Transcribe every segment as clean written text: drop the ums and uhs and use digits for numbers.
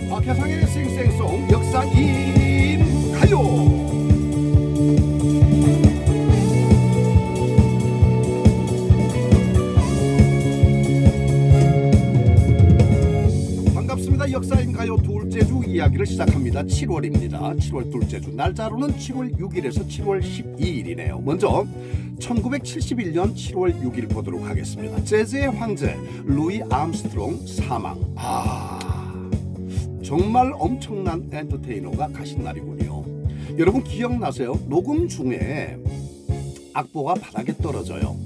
박혜상의 쌩쌩송 역사 인 가요. 반갑습니다. 역사인 가요 둘째 주 이야기를 시작합니다. 7월입니다. 7월 둘째 주 날짜로는 7월 6일에서 7월 12일이네요. 먼저 1971년 7월 6일 보도록 하겠습니다. 재즈의 황제 루이 암스트롱 사망. 정말 엄청난 엔터테이너가 가신 날이군요. 여러분 기억나세요? 녹음 중에 악보가 바닥에 떨어져요.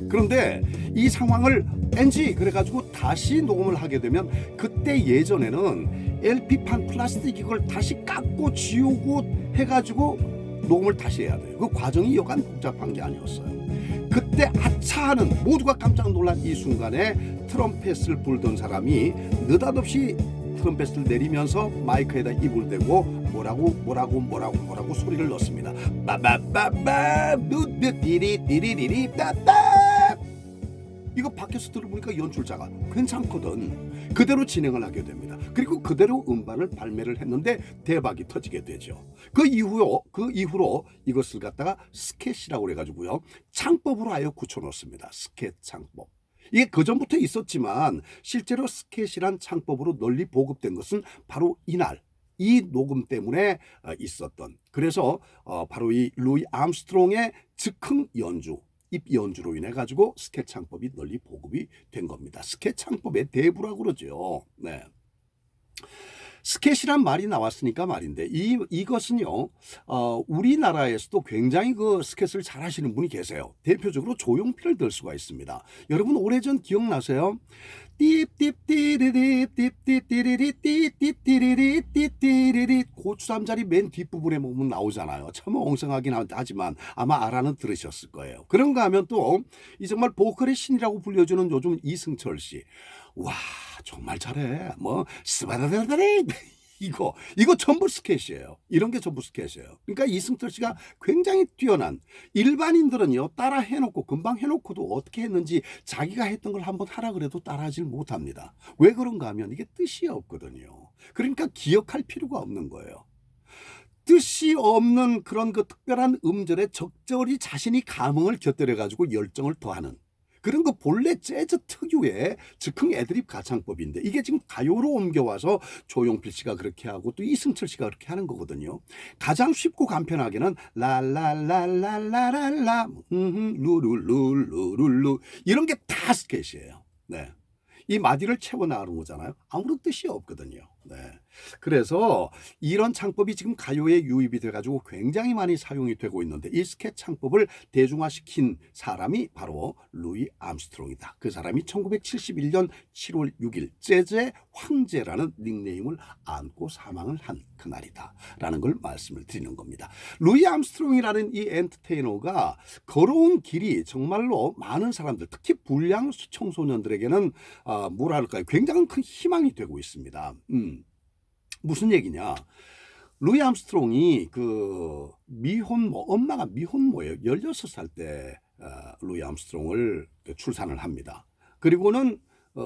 그런데 이 상황을 NG 그래가지고 다시 녹음을 하게 되면 그때 예전에는 LP판 플라스틱 이걸 다시 깎고 지우고 해가지고 녹음을 다시 해야 돼요. 그 과정이 여간 복잡한 게 아니었어요. 그때 아차 하는 모두가 깜짝 놀란 이 순간에 트럼펫을 불던 사람이 느닷없이 트럼펫을 내리면서 마이크에다 입을 대고 뭐라고 소리를 넣습니다. 빠바바바 띠리띠리리리 빠빠. 이거 밖에서 들어보니까 연출자가 괜찮거든. 그대로 진행을 하게 됩니다. 그리고 그대로 음반을 발매를 했는데 대박이 터지게 되죠. 그 이후로 이것을 갖다가 스케치라고 해가지고요. 창법으로 아예 굳혀놓습니다. 스케치 창법. 이게 그전부터 있었지만 실제로 스케치란 창법으로 널리 보급된 것은 바로 이날 이 녹음 때문에 있었던, 그래서 바로 이 루이 암스트롱의 즉흥 연주, 입 연주로 인해 가지고 스케치 창법이 널리 보급이 된 겁니다. 스케치 창법의 대부라고 그러죠. 네. 스케치란 말이 나왔으니까 말인데 이것은요 우리나라에서도 굉장히 그 스케치를 잘 하시는 분이 계세요. 대표적으로 조용필을 들 수가 있습니다. 여러분 오래전 기억나세요? 띠띠띠리리 띠띠띠리리 띠띠띠리리 띠띠리리 고추잠자리 맨 뒷부분에 보면 나오잖아요. 참 엉성하긴 하지만 아마 알아는 들으셨을 거예요. 그런가 하면 또 이 정말 보컬의 신이라고 불려주는 요즘 이승철 씨. 와 정말 잘해. 뭐 스바다다다리 이거 전부 스케치예요. 이런 게 전부 스케치예요. 그러니까 이승철 씨가 굉장히 뛰어난, 일반인들은요 따라 해놓고 금방 해놓고도 어떻게 했는지 자기가 했던 걸 한번 하라 그래도 따라하질 못합니다. 왜 그런가 하면 이게 뜻이 없거든요. 그러니까 기억할 필요가 없는 거예요. 뜻이 없는 그런 그 특별한 음절에 적절히 자신이 감흥을 곁들여 가지고 열정을 더하는 그런 거 본래 재즈 특유의 즉흥 애드립 가창법인데 이게 지금 가요로 옮겨와서 조용필 씨가 그렇게 하고 또 이승철 씨가 그렇게 하는 거거든요. 가장 쉽고 간편하게는 라라라라라라라 루루루루루루 이런 게 다 스케치예요. 네. 이 마디를 채워 나가는 거잖아요. 아무런 뜻이 없거든요. 네. 그래서 이런 창법이 지금 가요에 유입이 돼가지고 굉장히 많이 사용이 되고 있는데 이 스케치 창법을 대중화시킨 사람이 바로 루이 암스트롱이다. 그 사람이 1971년 7월 6일 재즈의 황제라는 닉네임을 안고 사망을 한 그날이다 라는 걸 말씀을 드리는 겁니다. 루이 암스트롱이라는 이 엔터테이너가 걸어온 길이 정말로 많은 사람들, 특히 불량 청소년들에게는 뭐랄까요, 굉장히 큰 희망이 되고 있습니다. 무슨 얘기냐? 루이 암스트롱이 그 엄마가 미혼모예요. 16살 때 루이 암스트롱을 출산을 합니다. 그리고는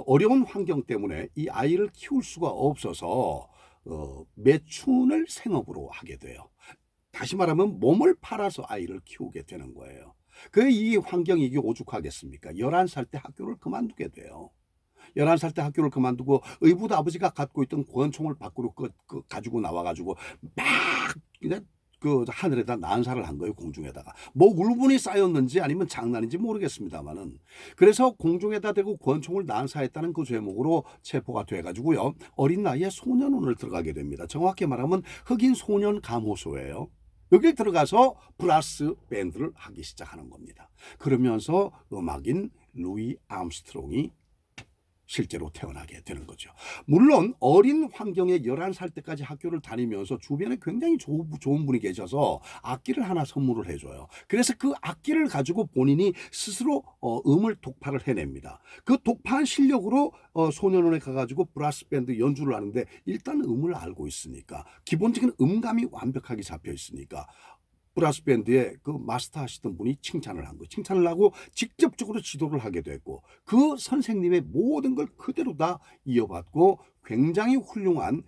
어려운 환경 때문에 이 아이를 키울 수가 없어서 매춘을 생업으로 하게 돼요. 다시 말하면 몸을 팔아서 아이를 키우게 되는 거예요. 이 환경이 이게 오죽하겠습니까? 11살 때 학교를 그만두게 돼요. 11살 때 학교를 그만두고 의붓 아버지가 갖고 있던 권총을 밖으로 가지고 나와가지고 막 그냥 그 하늘에다 난사를 한 거예요. 공중에다가 뭐 울분이 쌓였는지 아니면 장난인지 모르겠습니다만은 그래서 공중에다 대고 권총을 난사했다는 그 죄목으로 체포가 돼가지고요 어린 나이에 소년원을 들어가게 됩니다. 정확히 말하면 흑인 소년 감호소예요. 여기 들어가서 브라스 밴드를 하기 시작하는 겁니다. 그러면서 음악인 루이 암스트롱이 실제로 태어나게 되는 거죠. 물론 어린 환경에 11살 때까지 학교를 다니면서 주변에 굉장히 좋은 분이 계셔서 악기를 하나 선물을 해줘요. 그래서 그 악기를 가지고 본인이 스스로 음을 독파를 해냅니다. 그 독파한 실력으로 소년원에 가가지고 브라스 밴드 연주를 하는데 일단 음을 알고 있으니까 기본적인 음감이 완벽하게 잡혀 있으니까 브라스 밴드의 그 마스터 하시던 분이 칭찬을 한 거예요. 칭찬을 하고 직접적으로 지도를 하게 됐고 그 선생님의 모든 걸 그대로 다 이어받고 굉장히 훌륭한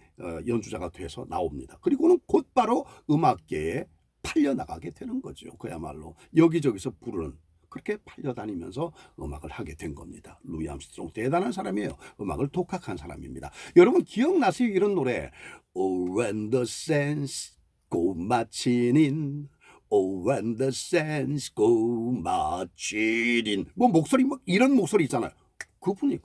연주자가 돼서 나옵니다. 그리고는 곧바로 음악계에 팔려나가게 되는 거죠. 그야말로 여기저기서 부르는 그렇게 팔려다니면서 음악을 하게 된 겁니다. 루이 암스트롱 대단한 사람이에요. 음악을 독학한 사람입니다. 여러분 기억나세요? 이런 노래 Oh when the sands go marching in Oh when the sands go marching in 뭐 목소리 뭐 이런 목소리 있잖아요. 그분이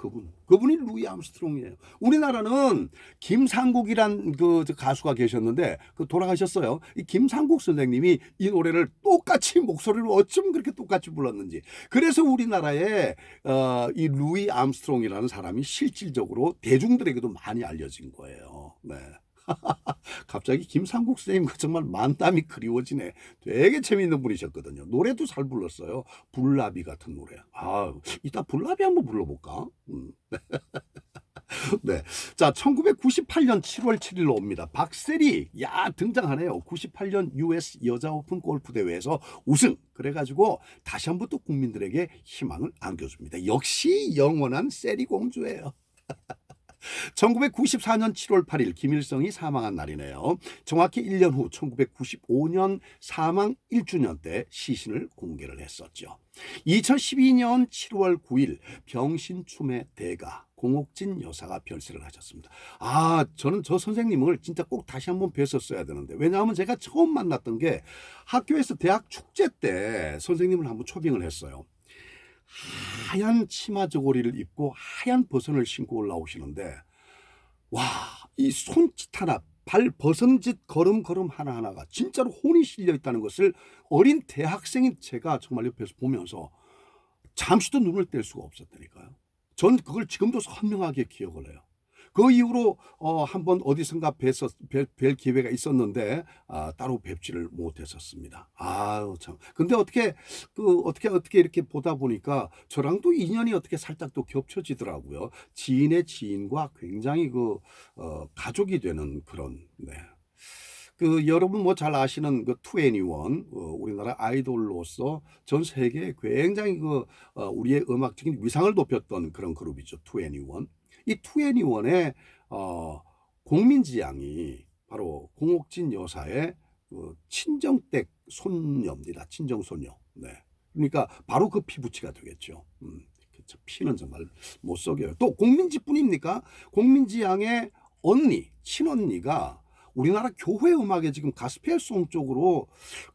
루이 암스트롱이에요. 우리나라는 김상국이란 그 가수가 계셨는데 그 돌아가셨어요. 이 김상국 선생님이 이 노래를 똑같이 목소리를 어쩜 그렇게 똑같이 불렀는지. 그래서 우리나라에 이 루이 암스트롱이라는 사람이 실질적으로 대중들에게도 많이 알려진 거예요. 네. 갑자기 김상국 선생님 정말 만담이 그리워지네. 되게 재미있는 분이셨거든요. 노래도 잘 불렀어요. 불나비 같은 노래. 이따 불나비 한번 불러볼까? 네. 자, 1998년 7월 7일로 옵니다. 박세리, 등장하네요. 98년 US 여자 오픈 골프 대회에서 우승. 그래가지고 다시 한번 또 국민들에게 희망을 안겨줍니다. 역시 영원한 세리 공주예요. 1994년 7월 8일 김일성이 사망한 날이네요. 정확히 1년 후 1995년 사망 1주년 때 시신을 공개를 했었죠. 2012년 7월 9일 병신춤의 대가 공옥진 여사가 별세를 하셨습니다. 저는 저 선생님을 진짜 꼭 다시 한번 뵀었어야 되는데 왜냐하면 제가 처음 만났던 게 학교에서 대학 축제 때 선생님을 한번 초빙을 했어요. 하얀 치마 저고리를 입고 하얀 버선을 신고 올라오시는데 이 손짓 하나 발 버선짓 걸음 하나하나가 진짜로 혼이 실려 있다는 것을 어린 대학생인 제가 정말 옆에서 보면서 잠시도 눈을 뗄 수가 없었다니까요. 전 그걸 지금도 선명하게 기억을 해요. 그 이후로 한번 어디선가 뵐 기회가 있었는데 따로 뵙지를 못했었습니다. 참. 근데 어떻게 이렇게 보다 보니까 저랑도 인연이 어떻게 살짝 또 겹쳐지더라고요. 지인의 지인과 굉장히 가족이 되는 그런 여러분 뭐 잘 아시는 그 2NE1 우리나라 아이돌로서 전 세계에 굉장히 우리의 음악적인 위상을 높였던 그런 그룹이죠. 2NE1. 이 2NE1의 공민지 양이 바로 공옥진 여사의 친정댁 손녀입니다. 친정손녀. 네. 그러니까 바로 그 피부치가 되겠죠. 피는 정말 못 속여요. 또 공민지뿐입니까? 공민지 양의 언니, 친언니가 우리나라 교회 음악에 지금 가스펠송 쪽으로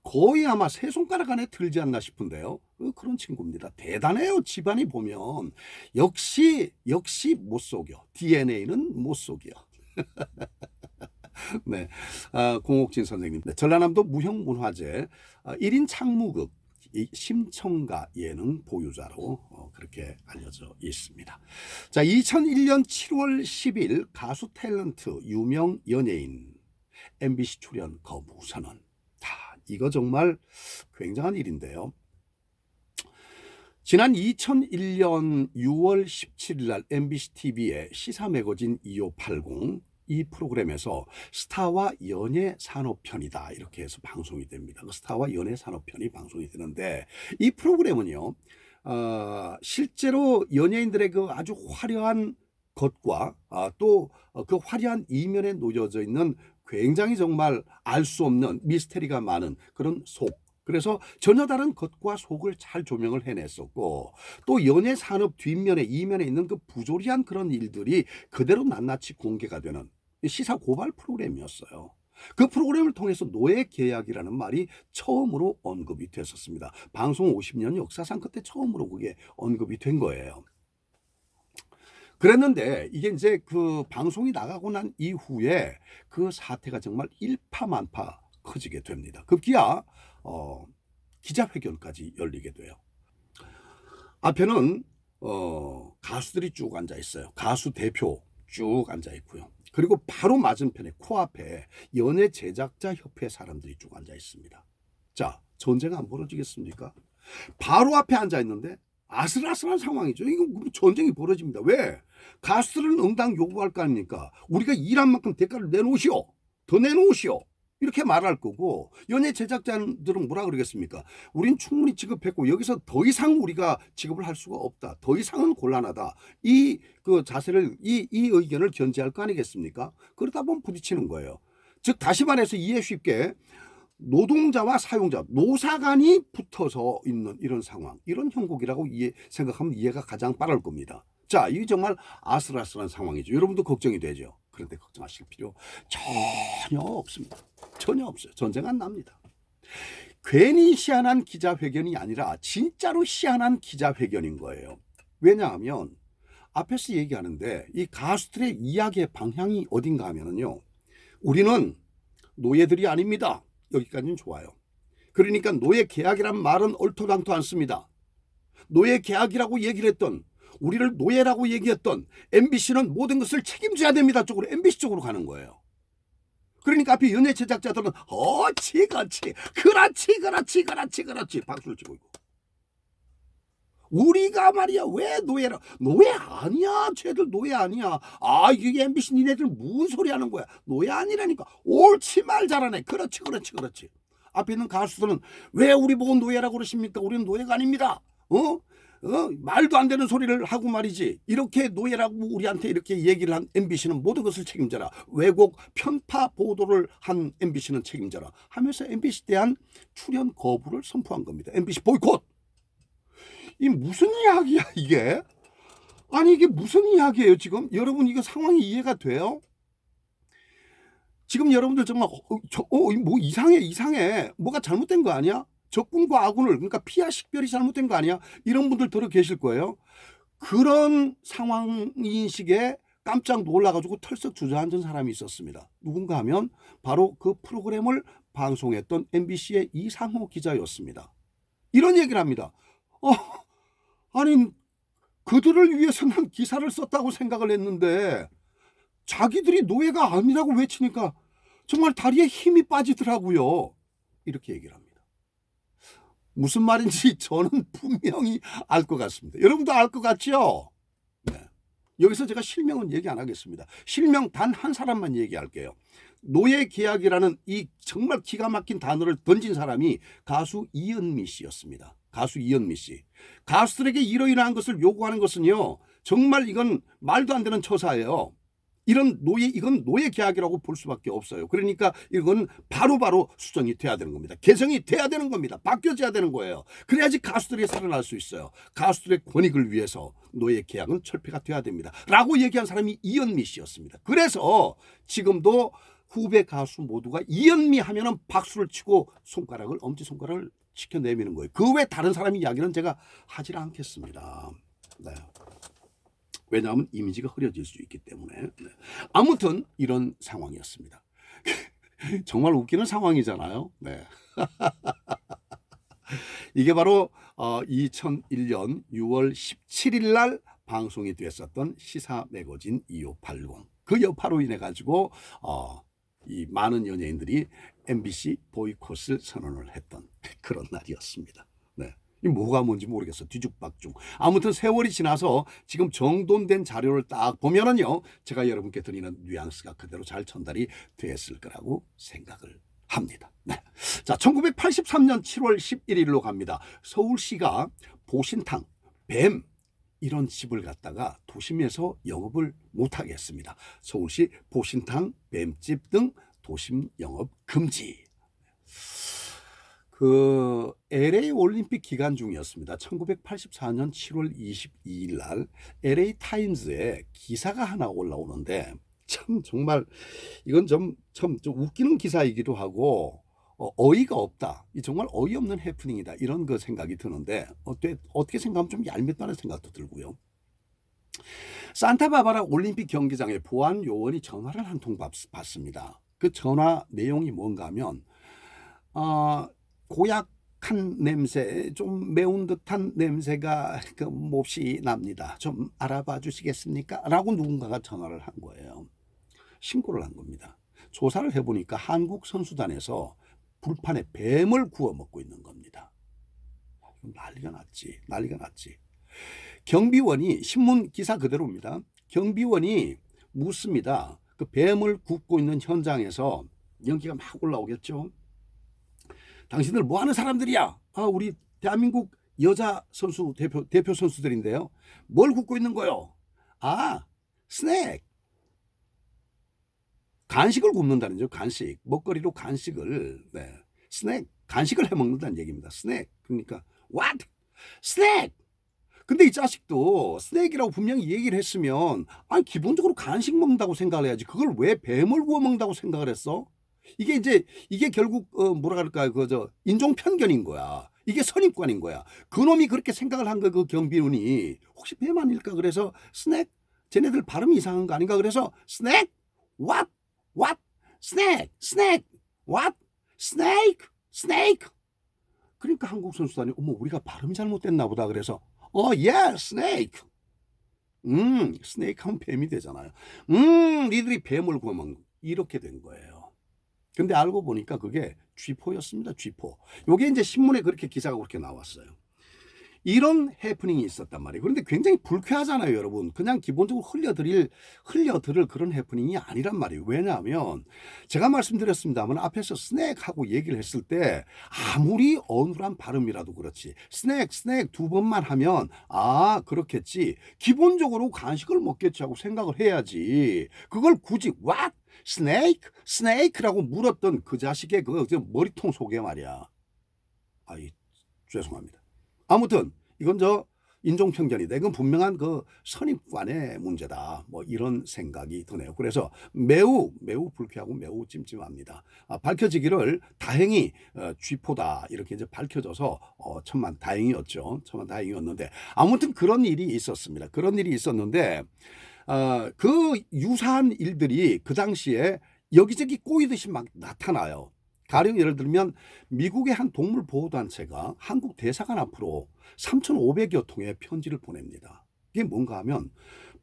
거의 아마 세 손가락 안에 들지 않나 싶은데요. 그런 친구입니다. 대단해요. 집안이 보면 역시 못 속여. DNA는 못 속여. 네, 공옥진 선생님. 네, 전라남도 무형문화재 1인 창무극 심청가 예능 보유자로 그렇게 알려져 있습니다. 자, 2001년 7월 10일 가수 탤런트 유명 연예인 MBC 출연 거부 선언. 이거 정말 굉장한 일인데요. 지난 2001년 6월 17일 날 MBC TV의 시사 매거진 2580 이 프로그램에서 스타와 연예 산업편이다 이렇게 해서 방송이 됩니다. 스타와 연예 산업편이 방송이 되는데 이 프로그램은요 실제로 연예인들의 그 아주 화려한 것과 또 그 화려한 이면에 놓여져 있는 굉장히 정말 알 수 없는 미스테리가 많은 그런 속. 그래서 전혀 다른 겉과 속을 잘 조명을 해냈었고 또 연예 산업 뒷면에 이면에 있는 그 부조리한 그런 일들이 그대로 낱낱이 공개가 되는 시사 고발 프로그램이었어요. 그 프로그램을 통해서 노예 계약이라는 말이 처음으로 언급이 됐었습니다. 방송 50년 역사상 그때 처음으로 그게 언급이 된 거예요. 그랬는데 이게 이제 그 방송이 나가고 난 이후에 그 사태가 정말 일파만파 커지게 됩니다. 급기야 기자회견까지 열리게 돼요. 앞에는 가수들이 쭉 앉아 있어요. 가수 대표 쭉 앉아 있고요. 그리고 바로 맞은편에 코앞에 연예 제작자 협회 사람들이 쭉 앉아 있습니다. 자, 전쟁 안 벌어지겠습니까? 바로 앞에 앉아 있는데 아슬아슬한 상황이죠. 이거 전쟁이 벌어집니다. 왜? 가수들은 응당 요구할 거 아닙니까? 우리가 일한 만큼 대가를 내놓으시오. 더 내놓으시오. 이렇게 말할 거고, 연예 제작자들은 뭐라 그러겠습니까? 우린 충분히 지급했고 여기서 더 이상 우리가 지급을 할 수가 없다. 더 이상은 곤란하다. 이 그 자세를 이 의견을 견지할 거 아니겠습니까? 그러다 보면 부딪히는 거예요. 즉 다시 말해서 이해 쉽게 노동자와 사용자, 노사 간이 붙어서 있는 이런 상황, 이런 형국이라고 생각하면 이해가 가장 빠를 겁니다. 자, 이게 정말 아슬아슬한 상황이죠. 여러분도 걱정이 되죠. 그런데 걱정하실 필요 전혀 없습니다. 전혀 없어요. 전쟁 안 납니다. 괜히 희한한 기자회견이 아니라 진짜로 희한한 기자회견인 거예요. 왜냐하면 앞에서 얘기하는데 이 가수들의 이야기의 방향이 어딘가 하면은요, 우리는 노예들이 아닙니다. 여기까지는 좋아요. 그러니까 노예 계약이란 말은 얼토당토 않습니다. 노예 계약이라고 얘기를 했던, 우리를 노예라고 얘기했던 MBC는 모든 것을 책임져야 됩니다 쪽으로, MBC 쪽으로 가는 거예요. 그러니까 앞에 연예 제작자들은 그렇지 박수를 치고 있고, 우리가 말이야 왜 노예라, 노예 아니야, 쟤들 노예 아니야, 아 이게 MBC 니네들 무슨 소리 하는 거야, 노예 아니라니까, 옳지 말 잘하네, 그렇지. 앞에 있는 가수들은 왜 우리 보고 노예라고 그러십니까? 우리는 노예가 아닙니다. 말도 안 되는 소리를 하고 말이지, 이렇게 노예라고 우리한테 이렇게 얘기를 한 MBC는 모든 것을 책임져라, 왜곡 편파 보도를 한 MBC는 책임져라 하면서 MBC에 대한 출연 거부를 선포한 겁니다. MBC 보이콧. 이 무슨 이야기야 이게? 아니 이게 무슨 이야기예요 지금? 여러분 이거 상황이 이해가 돼요? 지금 여러분들 정말 뭐 이상해, 뭐가 잘못된 거 아니야? 적군과 아군을, 그러니까 피하 식별이 잘못된 거 아니야? 이런 분들 들어 계실 거예요. 그런 상황인식에 깜짝 놀라가지고 털썩 주저앉은 사람이 있었습니다. 누군가 하면 바로 그 프로그램을 방송했던 MBC의 이상호 기자였습니다. 이런 얘기를 합니다. 아니 그들을 위해서 난 기사를 썼다고 생각을 했는데 자기들이 노예가 아니라고 외치니까 정말 다리에 힘이 빠지더라고요. 이렇게 얘기를 합니다. 무슨 말인지 저는 분명히 알 것 같습니다. 여러분도 알 것 같죠? 네. 여기서 제가 실명은 얘기 안 하겠습니다. 실명 단 한 사람만 얘기할게요. 노예 계약이라는 이 정말 기가 막힌 단어를 던진 사람이 가수 이은미 씨였습니다. 가수 이은미 씨. 가수들에게 이러이러한 것을 요구하는 것은요, 정말 이건 말도 안 되는 처사예요. 이건 노예 계약이라고 볼 수밖에 없어요. 그러니까 이건 바로바로 수정이 돼야 되는 겁니다. 개정이 돼야 되는 겁니다. 바뀌어져야 되는 거예요. 그래야지 가수들이 살아날 수 있어요. 가수들의 권익을 위해서 노예 계약은 철폐가 돼야 됩니다. 라고 얘기한 사람이 이은미 씨였습니다. 그래서 지금도 후배 가수 모두가 이은미 하면은 박수를 치고 엄지손가락을 치켜 내미는 거예요. 그 외 다른 사람의 이야기는 제가 하질 않겠습니다. 네. 왜냐하면 이미지가 흐려질 수 있기 때문에. 네. 아무튼 이런 상황이었습니다. 정말 웃기는 상황이잖아요. 네. 이게 바로 2001년 6월 17일 날 방송이 됐었던 시사 매거진 2580. 그 여파로 인해 가지고 이 많은 연예인들이 MBC 보이콧을 선언을 했던 그런 날이었습니다. 네. 이 뭐가 뭔지 모르겠어. 뒤죽박죽. 아무튼 세월이 지나서 지금 정돈된 자료를 딱 보면은요, 제가 여러분께 드리는 뉘앙스가 그대로 잘 전달이 됐을 거라고 생각을 합니다. 네. 자, 1983년 7월 11일로 갑니다. 서울시가 보신탕, 뱀 이런 집을 갖다가 도심에서 영업을 못하게 했습니다. 서울시 보신탕, 뱀집 등 도심 영업 금지. 그 LA 올림픽 기간 중이었습니다. 1984년 7월 22일 날 LA 타임즈에 기사가 하나 올라오는데, 참 정말 이건 좀 웃기는 기사이기도 하고 어이가 없다. 이 정말 어이없는 해프닝이다. 이런 그 생각이 드는데 어떻게 생각하면 좀 얄밉다는 생각도 들고요. 산타바바라 올림픽 경기장에 보안 요원이 전화를 한 통 받습니다. 그 전화 내용이 뭔가 하면 고약 독한 냄새, 좀 매운 듯한 냄새가 그 몹시 납니다. 좀 알아봐 주시겠습니까? 라고 누군가가 전화를 한 거예요. 신고를 한 겁니다. 조사를 해보니까 한국 선수단에서 불판에 뱀을 구워 먹고 있는 겁니다. 난리가 났지. 난리가 났지. 경비원이, 신문 기사 그대로입니다. 경비원이 묻습니다. 그 뱀을 굽고 있는 현장에서 연기가 막 올라오겠죠. 당신들 뭐 하는 사람들이야? 우리 대한민국 여자 선수 대표 선수들인데요. 뭘 굽고 있는 거요? 스낵. 간식을 굽는다는 거죠. 간식. 먹거리로 간식을, 네. 스낵. 간식을 해 먹는다는 얘기입니다. 스낵. 그러니까 what? 스낵. 근데 이 자식도 스낵이라고 분명히 얘기를 했으면 기본적으로 간식 먹는다고 생각을 해야지. 그걸 왜 뱀을 구워 먹는다고 생각을 했어? 이게 결국 뭐라 그럴까요? 인종 편견인 거야. 이게 선입관인 거야. 그놈이 그렇게 생각을 한 거, 그 경비원이 혹시 뱀 아닐까? 그래서 스낵, 쟤네들 발음이 이상한 거 아닌가? 그래서 스낵, what, 스낵, what, 스네이크. 그러니까 한국 선수단이 어머 우리가 발음이 잘못됐나 보다. 그래서 스네이크. 스네이크 하면 뱀이 되잖아요. 니들이 뱀을 구워 먹는 이렇게 된 거예요. 근데 알고 보니까 그게 쥐포였습니다. 쥐포. 요게 이제 신문에 그렇게 기사가 그렇게 나왔어요. 이런 해프닝이 있었단 말이에요. 그런데 굉장히 불쾌하잖아요, 여러분. 그냥 기본적으로 흘려들을 그런 해프닝이 아니란 말이에요. 왜냐하면 제가 말씀드렸습니다만 앞에서 스낵하고 얘기를 했을 때 아무리 어눌한 발음이라도 그렇지. 스낵 두 번만 하면 그렇겠지. 기본적으로 간식을 먹겠지 하고 생각을 해야지. 그걸 굳이 what? 스네이크라고 물었던 그 자식의 그 머리통 속에 말이야. 죄송합니다. 아무튼 이건 인종편견이다. 이건 분명한 그 선입관의 문제다. 뭐 이런 생각이 드네요. 그래서 매우 불쾌하고 매우 찜찜합니다. 밝혀지기를 다행히 쥐포다 이렇게 이제 밝혀져서 천만 다행이었죠. 천만 다행이었는데 아무튼 그런 일이 있었습니다. 그런 일이 있었는데 그 유사한 일들이 그 당시에 여기저기 꼬이듯이 막 나타나요. 가령 예를 들면 미국의 한 동물보호단체가 한국 대사관 앞으로 3,500여 통의 편지를 보냅니다. 이게 뭔가 하면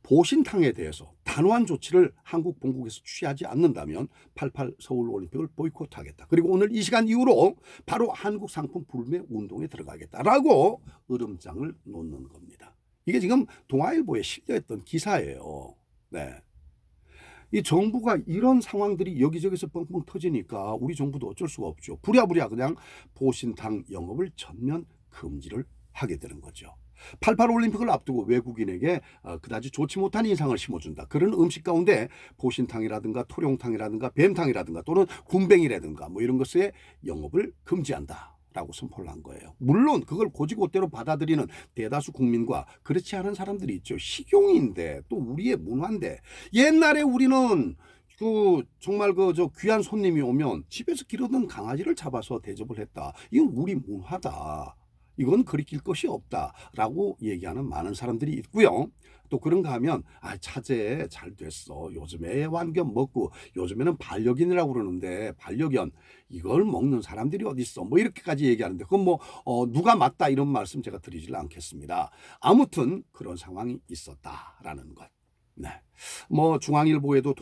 보신탕에 대해서 단호한 조치를 한국 본국에서 취하지 않는다면 88 서울올림픽을 보이콧하겠다. 그리고 오늘 이 시간 이후로 바로 한국 상품 불매 운동에 들어가겠다라고 으름장을 놓는 겁니다. 이게 지금 동아일보에 실려있던 기사예요. 네. 이 정부가 이런 상황들이 여기저기서 뻥뻥 터지니까 우리 정부도 어쩔 수가 없죠. 부랴부랴 그냥 보신탕 영업을 전면 금지를 하게 되는 거죠. 88 올림픽을 앞두고 외국인에게 그다지 좋지 못한 인상을 심어준다. 그런 음식 가운데 보신탕이라든가 토룡탕이라든가 뱀탕이라든가 또는 군뱅이라든가 뭐 이런 것의 영업을 금지한다. 라고 선포를 한 거예요. 물론 그걸 고지고대로 받아들이는 대다수 국민과 그렇지 않은 사람들이 있죠. 식용인데 또 우리의 문화인데 옛날에 우리는 정말 귀한 손님이 오면 집에서 기르던 강아지를 잡아서 대접을 했다. 이건 우리 문화다. 이건 그리킬 것이 없다라고 얘기하는 많은 사람들이 있고요. 또 그런가 하면 차제 잘 됐어. 요즘에 애완견 먹고 요즘에는 반려견이라고 그러는데 반려견 이걸 먹는 사람들이 어디 있어. 뭐 이렇게까지 얘기하는데 그건 누가 맞다 이런 말씀 제가 드리질 않겠습니다. 아무튼 그런 상황이 있었다라는 것. 네. 중앙일보에도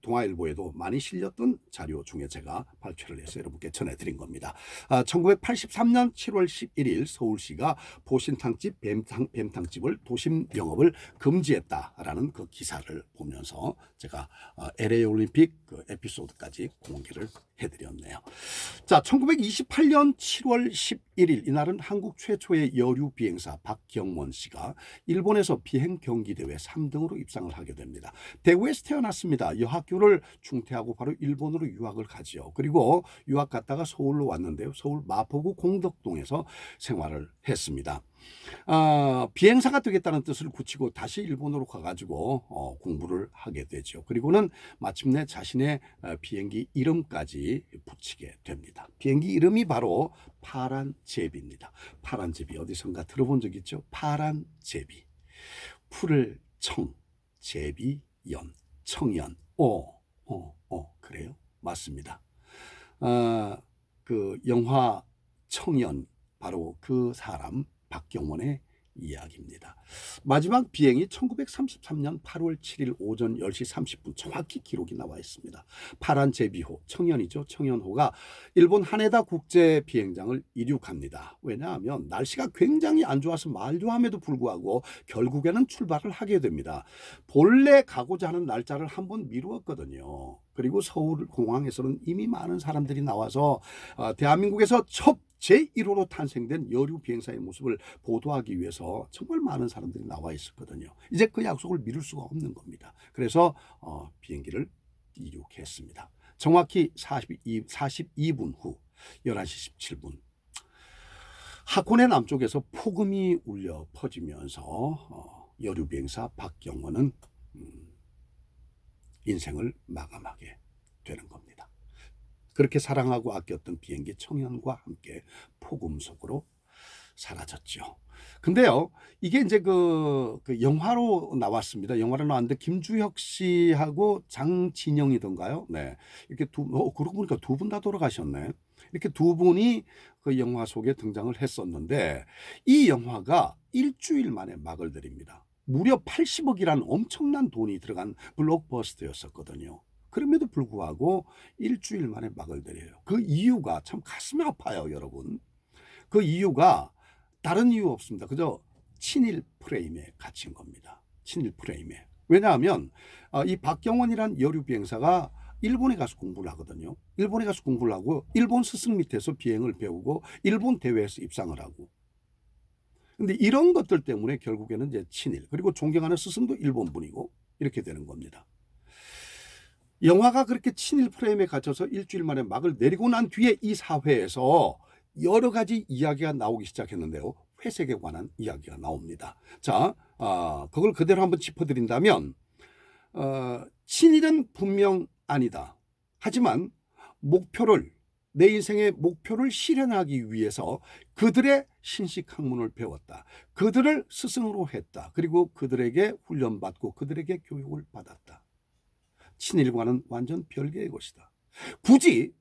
동아일보에도 많이 실렸던 자료 중에 제가 발췌를 해서 여러분께 전해드린 겁니다. 1983년 7월 11일 서울시가 보신탕집, 뱀탕집을 도심 영업을 금지했다라는 그 기사를 보면서 제가 LA 올림픽 그 에피소드까지 공개를 해드렸네요. 자, 1928년 7월 11일 이날은 한국 최초의 여류 비행사 박경원 씨가 일본에서 비행 경기 대회 3등으로 입상을 하게 됩니다. 대구에서 태어났습니다. 여학교를 중퇴하고 바로 일본으로 유학을 가지요. 그리고 유학 갔다가 서울로 왔는데요. 서울 마포구 공덕동에서 생활을 했습니다. 비행사가 되겠다는 뜻을 굳히고 다시 일본으로 가가지고 공부를 하게 되죠. 그리고는 마침내 자신의 비행기 이름까지 붙이게 됩니다. 비행기 이름이 바로 파란제비입니다. 파란제비 어디선가 들어본 적 있죠? 파란제비. 풀을 청, 제비연, 청연. 그래요? 맞습니다. 그 영화 청년 바로 그 사람 박경원의 이야기입니다. 마지막 비행이 1933년 8월 7일 오전 10시 30분 정확히 기록이 나와 있습니다. 파란 제비호, 청년이죠. 청년호가 일본 하네다 국제 비행장을 이륙합니다. 왜냐하면 날씨가 굉장히 안 좋아서 말도 함에도 불구하고 결국에는 출발을 하게 됩니다. 본래 가고자 하는 날짜를 한번 미루었거든요. 그리고 서울 공항에서는 이미 많은 사람들이 나와서 대한민국에서 첫 제1호로 탄생된 여류 비행사의 모습을 보도하기 위해서 정말 많은 사람들이 나와 있었거든요. 이제 그 약속을 미룰 수가 없는 겁니다. 그래서 비행기를 이륙했습니다. 정확히 42분 후 11시 17분 하코네 남쪽에서 폭음이 울려 퍼지면서 여류 비행사 박경원은 인생을 마감하게 되는 겁니다. 그렇게 사랑하고 아꼈던 비행기 청년과 함께 폭음 속으로 사라졌죠. 근데요, 이게 이제 그 영화로 나왔습니다. 영화로 나왔는데 김주혁 씨하고 장진영이던가요? 네, 이렇게 그러고 보니까 두 분 다 돌아가셨네. 이렇게 두 분이 그 영화 속에 등장을 했었는데 이 영화가 일주일 만에 막을 들입니다. 무려 80억이라는 엄청난 돈이 들어간 블록버스터였었거든요. 그럼에도 불구하고 일주일 만에 막을 들여요. 그 이유가 참 가슴이 아파요, 여러분. 그 이유가 다른 이유 없습니다. 그저 친일 프레임에 갇힌 겁니다. 친일 프레임에. 왜냐하면 이 박경원이란 여류 비행사가 일본에 가서 공부를 하거든요. 일본에 가서 공부를 하고 일본 스승 밑에서 비행을 배우고 일본 대회에서 입상을 하고. 근데 이런 것들 때문에 결국에는 이제 친일, 그리고 존경하는 스승도 일본 분이고 이렇게 되는 겁니다. 영화가 그렇게 친일 프레임에 갇혀서 일주일 만에 막을 내리고 난 뒤에 이 사회에서 여러 가지 이야기가 나오기 시작했는데요. 회색에 관한 이야기가 나옵니다. 자, 그걸 그대로 한번 짚어드린다면 친일은 분명 아니다. 하지만 내 인생의 목표를 실현하기 위해서 그들의 신식학문을 배웠다. 그들을 스승으로 했다. 그리고 그들에게 훈련받고 그들에게 교육을 받았다. 친일과는 완전 별개의 것이다. 굳이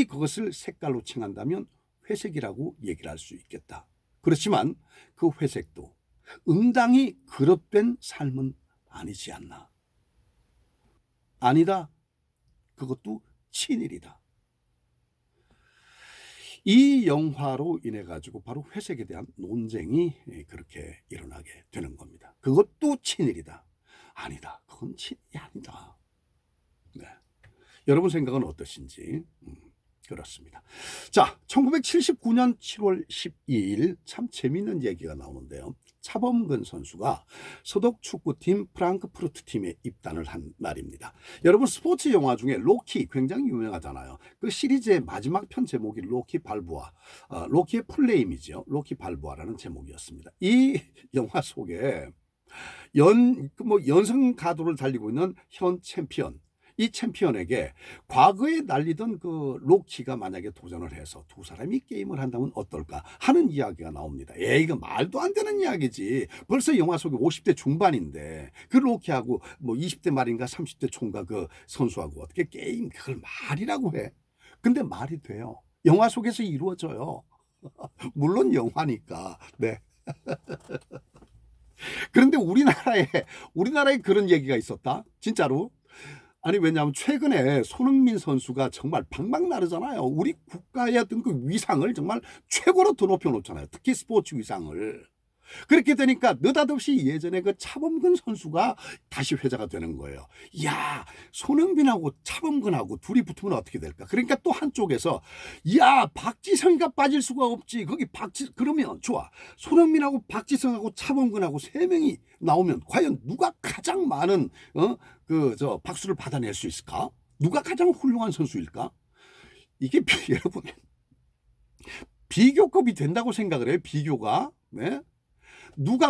그것을 색깔로 칭한다면 회색이라고 얘기를 할 수 있겠다. 그렇지만 그 회색도 응당히 그릇된 삶은 아니지 않나. 아니다. 그것도 친일이다. 이 영화로 인해 가지고 바로 회색에 대한 논쟁이 그렇게 일어나게 되는 겁니다. 그것도 친일이다. 아니다. 그건 친일이 아니다. 네. 여러분 생각은 어떠신지? 그렇습니다. 자, 1979년 7월 12일 참 재미있는 얘기가 나오는데요. 차범근 선수가 소속 축구팀 프랑크푸르트 팀에 입단을 한 날입니다. 여러분 스포츠 영화 중에 로키 굉장히 유명하잖아요. 그 시리즈의 마지막 편 제목이 로키 발보아, 로키의 풀네임이죠. 로키 발보아라는 제목이었습니다. 이 영화 속에 연승 가도를 달리고 있는 현 챔피언, 이 챔피언에게 과거에 날리던 그 로키가 만약에 도전을 해서 두 사람이 게임을 한다면 어떨까 하는 이야기가 나옵니다. 이거 말도 안 되는 이야기지. 벌써 영화 속에 50대 중반인데 그 로키하고 20대 말인가 30대 총각 그 선수하고 어떻게 게임, 그걸 말이라고 해. 근데 말이 돼요. 영화 속에서 이루어져요. 물론 영화니까. 네. 그런데 우리나라에 그런 얘기가 있었다. 진짜로. 아니, 왜냐하면 최근에 손흥민 선수가 정말 방방 나르잖아요. 우리 국가의 어떤 그 위상을 정말 최고로 더 높여놓잖아요. 특히 스포츠 위상을. 그렇게 되니까 느닷없이 예전에 그 차범근 선수가 다시 회자가 되는 거예요. 야, 손흥민하고 차범근하고 둘이 붙으면 어떻게 될까? 그러니까 또 한쪽에서 야, 박지성이가 빠질 수가 없지. 그러면 좋아. 손흥민하고 박지성하고 차범근하고 세 명이 나오면 과연 누가 가장 많은 박수를 받아낼 수 있을까? 누가 가장 훌륭한 선수일까? 이게 여러분 비교급이 된다고 생각을 해요. 비교가. 네? 누가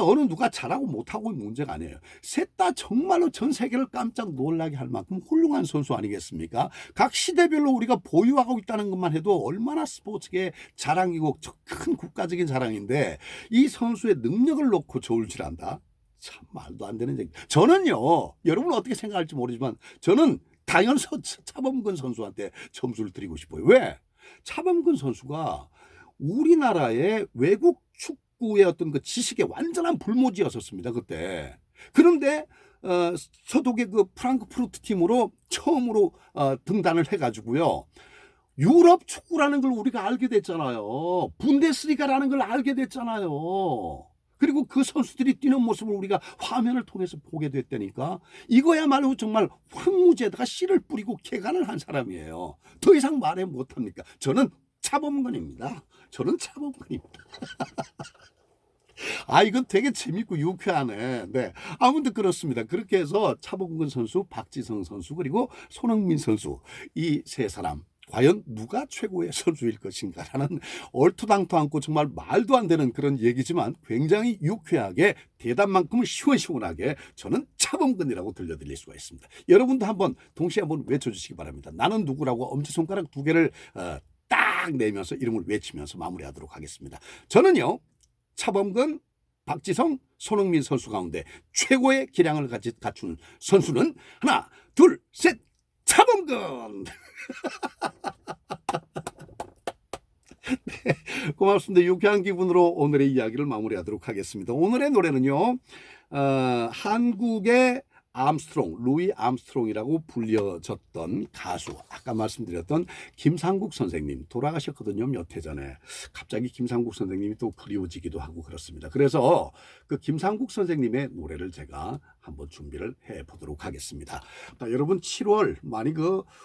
잘하고 못하고 문제가 아니에요. 셋 다 정말로 전 세계를 깜짝 놀라게 할 만큼 훌륭한 선수 아니겠습니까? 각 시대별로 우리가 보유하고 있다는 것만 해도 얼마나 스포츠계의 자랑이고 큰 국가적인 자랑인데 이 선수의 능력을 놓고 저울질한다? 참 말도 안 되는 얘기. 저는요, 여러분은 어떻게 생각할지 모르지만 저는 당연히 차범근 선수한테 점수를 드리고 싶어요. 왜? 차범근 선수가 우리나라의 외국 축구의 어떤 그 지식의 완전한 불모지였었습니다, 그때. 그런데 서독의 그 프랑크푸르트 팀으로 처음으로 등단을 해가지고요. 유럽 축구라는 걸 우리가 알게 됐잖아요. 분데스리가라는 걸 알게 됐잖아요. 그리고 그 선수들이 뛰는 모습을 우리가 화면을 통해서 보게 됐다니까. 이거야말로 정말 황무지에다가 씨를 뿌리고 개간을 한 사람이에요. 더 이상 말해 못합니까? 저는 차범근입니다. 저는 차범근입니다. 이건 되게 재밌고 유쾌하네. 네. 아무튼 그렇습니다. 그렇게 해서 차범근 선수, 박지성 선수, 그리고 손흥민 선수, 이 세 사람. 과연 누가 최고의 선수일 것인가라는 얼토당토 않고 정말 말도 안 되는 그런 얘기지만 굉장히 유쾌하게 대답만큼은 시원시원하게 저는 차범근이라고 들려드릴 수가 있습니다. 여러분도 한번 동시에 한번 외쳐주시기 바랍니다. 나는 누구라고 엄지손가락 두 개를 딱 내면서 이름을 외치면서 마무리하도록 하겠습니다. 저는요, 차범근, 박지성, 손흥민 선수 가운데 최고의 기량을 갖춘 선수는 하나, 둘, 셋, 차범근! 네, 고맙습니다. 유쾌한 기분으로 오늘의 이야기를 마무리하도록 하겠습니다. 오늘의 노래는요, 한국의 암스트롱, 루이 암스트롱이라고 불려졌던 가수, 아까 말씀드렸던 김상국 선생님 돌아가셨거든요, 몇 해 전에. 갑자기 김상국 선생님이 또 그리워지기도 하고 그렇습니다. 그래서 그 김상국 선생님의 노래를 제가 한번 준비를 해보도록 하겠습니다. 여러분, 7월 많이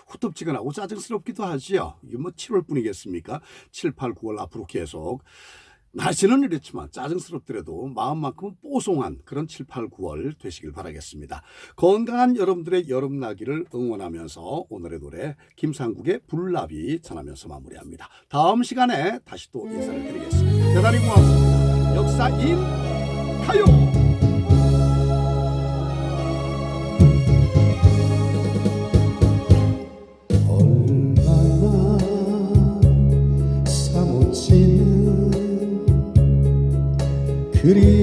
후텁지근하고 짜증스럽기도 하지요. 이게 뭐 7월 뿐이겠습니까? 7, 8, 9월 앞으로 계속 날씨는 이렇지만 짜증스럽더라도 마음만큼은 뽀송한 그런 7, 8, 9월 되시길 바라겠습니다. 건강한 여러분들의 여름나기를 응원하면서 오늘의 노래 김상국의 불나비 전하면서 마무리합니다. 다음 시간에 다시 또 인사를 드리겠습니다. 대단히 고맙습니다. 역사인 가요. 그리움이냐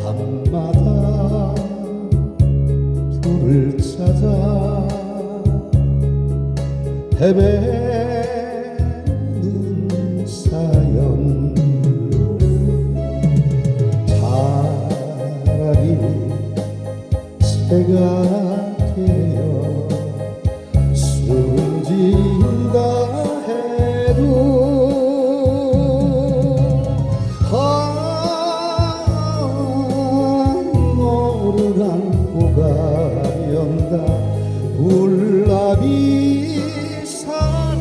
밤마다 불을 찾아 헤매는 사연 차라리 새가 되어 숨진다 불나비 사랑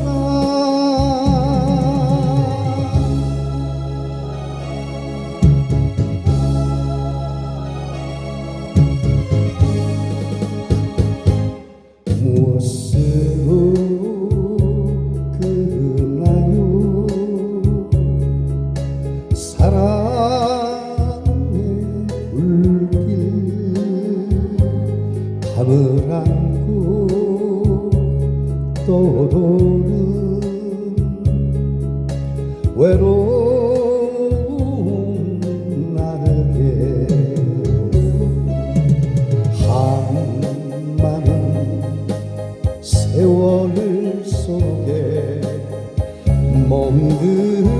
무엇으로 그나요 사랑의 불길 밤을 안고 떠도는 외로운 나에게 한많은 세월 속에 멍드는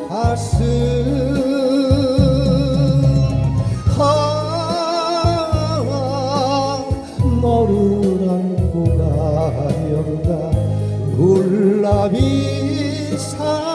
가슴 너를 안고 가련다 불나비 사